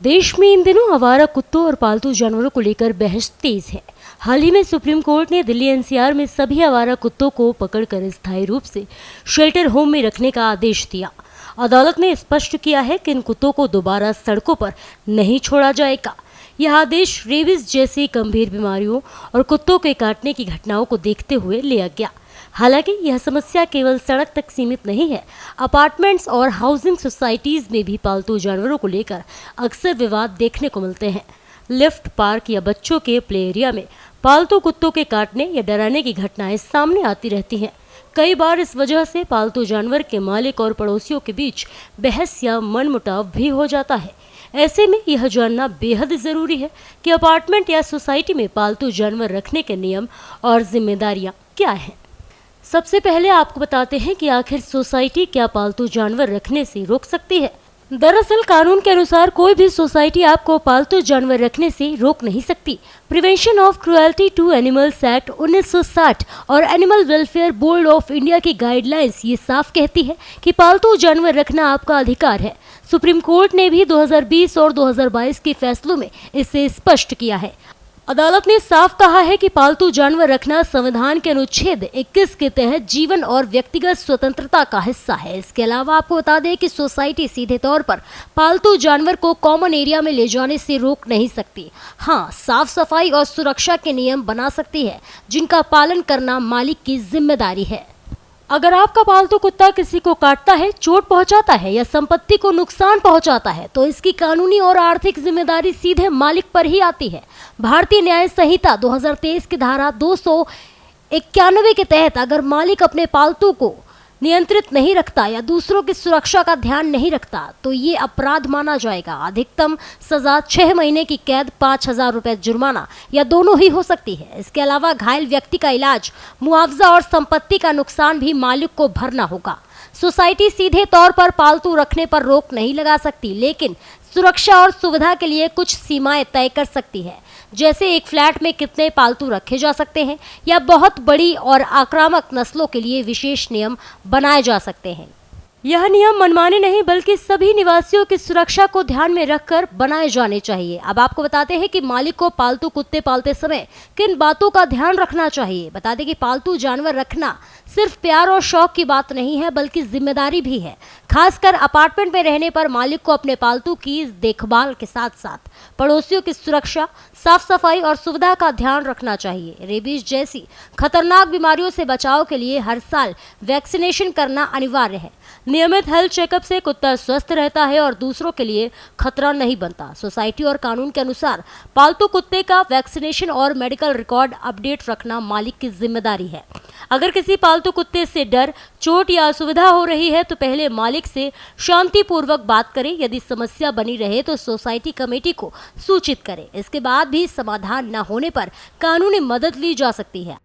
देश में इन दिनों आवारा कुत्तों और पालतू जानवरों को लेकर बहस तेज है। हाल ही में सुप्रीम कोर्ट ने दिल्ली एनसीआर में सभी आवारा कुत्तों को पकड़कर स्थायी रूप से शेल्टर होम में रखने का आदेश दिया। अदालत ने स्पष्ट किया है कि इन कुत्तों को दोबारा सड़कों पर नहीं छोड़ा जाएगा। यह आदेश रेबीज जैसी गंभीर बीमारियों और कुत्तों के काटने की घटनाओं को देखते हुए लिया गया। हालांकि यह समस्या केवल सड़क तक सीमित नहीं है। अपार्टमेंट्स और हाउसिंग सोसाइटीज में भी पालतू जानवरों को लेकर अक्सर विवाद देखने को मिलते हैं। लिफ्ट, पार्क या बच्चों के प्ले एरिया में पालतू कुत्तों के काटने या डराने की घटनाएं सामने आती रहती हैं। कई बार इस वजह से पालतू जानवर के मालिक और पड़ोसियों के बीच बहस या मनमुटाव भी हो जाता है। ऐसे में यह जानना बेहद जरूरी है कि अपार्टमेंट या सोसाइटी में पालतू जानवर रखने के नियम और जिम्मेदारियां क्या हैं। सबसे पहले आपको बताते हैं कि आखिर सोसाइटी क्या पालतू जानवर रखने से रोक सकती है। दरअसल कानून के अनुसार कोई भी सोसाइटी आपको पालतू जानवर रखने से रोक नहीं सकती। Prevention of Cruelty to Animals Act 1960 और Animal Welfare Board of India की गाइडलाइंस ये साफ कहती है कि पालतू जानवर रखना आपका अधिकार है। सुप्रीम कोर्ट ने भी 2020 और 2022 के फैसलों में इसे स्पष्ट किया है। अदालत ने साफ कहा है कि पालतू जानवर रखना संविधान के अनुच्छेद 21 के तहत जीवन और व्यक्तिगत स्वतंत्रता का हिस्सा है। इसके अलावा आपको बता दें कि सोसाइटी सीधे तौर पर पालतू जानवर को कॉमन एरिया में ले जाने से रोक नहीं सकती। हाँ, साफ सफाई और सुरक्षा के नियम बना सकती है, जिनका पालन करना मालिक की जिम्मेदारी है। अगर आपका पालतू कुत्ता किसी को काटता है, चोट पहुंचाता है या संपत्ति को नुकसान पहुंचाता है, तो इसकी कानूनी और आर्थिक जिम्मेदारी सीधे मालिक पर ही आती है। भारतीय न्याय संहिता 2023 की धारा 291 के तहत अगर मालिक अपने पालतू को नियंत्रित नहीं रखता या दूसरों की सुरक्षा का ध्यान नहीं रखता तो ये अपराध माना जाएगा। अधिकतम सजा 6 महीने की कैद, 5,000 रुपए जुर्माना या दोनों ही हो सकती है। इसके अलावा घायल व्यक्ति का इलाज, मुआवजा और संपत्ति का नुकसान भी मालिक को भरना होगा। सोसाइटी सीधे तौर पर पालतू रखने पर रोक नहीं लगा सकती, लेकिन सुरक्षा और सुविधा के लिए कुछ सीमाएं तय कर सकती है, जैसे एक फ्लैट में कितने पालतू रखे जा सकते हैं या बहुत बड़ी और आक्रामक नस्लों के लिए विशेष नियम बनाए जा सकते हैं। यह नियम मनमाने नहीं बल्कि सभी निवासियों की सुरक्षा को ध्यान में रखकर बनाए जाने चाहिए। अब आपको बताते हैं कि मालिक को पालतू कुत्ते पालते समय किन बातों का ध्यान रखना चाहिए। बता दें कि पालतू जानवर रखना सिर्फ प्यार और शौक की बात नहीं है, बल्कि जिम्मेदारी भी है। खासकर अपार्टमेंट में रहने पर मालिक को अपने पालतू की देखभाल के साथ साथ पड़ोसियों की सुरक्षा, साफ सफाई और सुविधा का ध्यान रखना चाहिए। रेबीज जैसी खतरनाक बीमारियों से बचाव के लिए हर साल वैक्सीनेशन करना अनिवार्य है। नियमित हेल्थ चेकअप से कुत्ता स्वस्थ रहता है और दूसरों के लिए खतरा नहीं बनता। सोसाइटी और कानून के अनुसार पालतू कुत्ते का वैक्सीनेशन और मेडिकल रिकॉर्ड अपडेट रखना मालिक की जिम्मेदारी है। अगर किसी पालतू कुत्ते से डर, चोट या असुविधा हो रही है तो पहले मालिक से शांतिपूर्वक बात करें। यदि समस्या बनी रहे तो सोसाइटी कमेटी को सूचित करें। इसके बाद भी समाधान न होने पर कानूनी मदद ली जा सकती है।